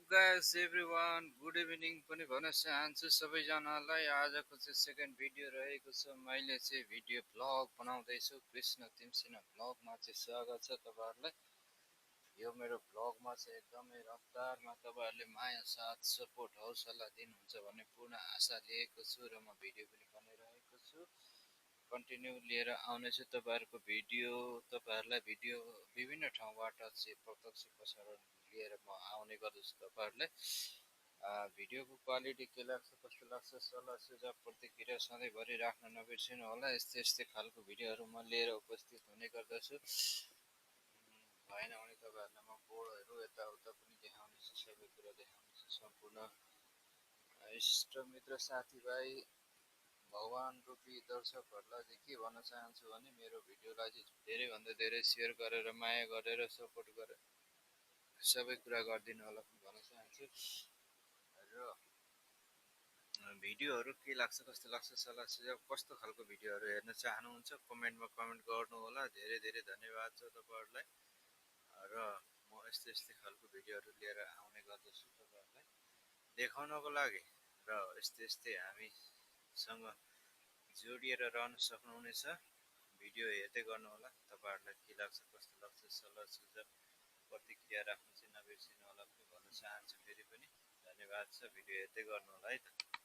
Guys everyone good evening पनि भन्न चाहन्छु सबैजनालाई। आजको चाहिँ सेकेन्ड भिडियो रहेको छ। मैले चाहिँ भिडियो भ्लग बनाउँदैछु। कृष्ण तिमसिना भ्लगमा चाहिँ स्वागत छ तपाईहरुलाई। यो मेरो भ्लगमा चाहिँ एकदमै रफ्तारमा तपाईहरुले माया साथ सपोर्ट हौसला दिनुहुन्छ भन्ने पूर्ण आशा लिएको छु र म भिडियो पनि बनाइरहेको छु। कन्टिन्यू लिएर आउनेछु तपाईहरुको भिडियो। तपाईहरुलाई भिडियो विभिन्न ठाउँबाट चाहिँ प्रत्यक्ष प्रसारण लिएर म आउने गर्दछु। तपाईहरुलाई भिडियोको क्वालिटी के लाग्छ कस्तो लाग्छ सल्लाह सुझाव प्रतिक्रिया सधैँभरि राख्न नबिर्सिनु होला। यस्तै खालको भिडियोहरु म लिएर उपस्थित हुने गर्दछु। भएन भने तपाईहरुलाई म बोर्डहरु यताउता पनि देखाउनेछु, सबै कुरा देखाउनेछु। सम्पूर्ण इष्टमित्र साथीभाइ भगवान रूपी दर्शकहरुलाई चाहिँ के भन्न चाहन्छु भने मेरो भिडियोलाई चाहिँ धेरै भन्दा धेरै शेयर गरेर माया गरेर सपोर्ट गरेर सबै कुरा गरिदिनु होला भन्न चाहन्छु। र भिडियोहरु के लाग्छ कस्तो लाग्छ सल्लाह सुझाव कस्तो खालको भिडियोहरु हेर्न चाहनुहुन्छ कमेन्टमा कमेन्ट गर्नु होला। धेरै धेरै धन्यवाद छ तपाईहरुलाई। र म यस्तै खालको भिडियोहरु लिएर आउने गर्दछु तपाईहरुलाई देखाउनको लागि। र यस्तै हामीसँग जोडिएर रहन सक्नुहुनेछ। भिडियो हेर्दै गर्नु होला। तपाईहरुलाई के लाग्छ कस्तो लाग्छ सल्लाह सुझाव प्रतिक्रिया राख्न चाहिँ नबिर्सिनु होला भन्न चाहन्छु। फेरि पनि धन्यवाद छ। भिडियो हेर्दै गर्नु होला है त।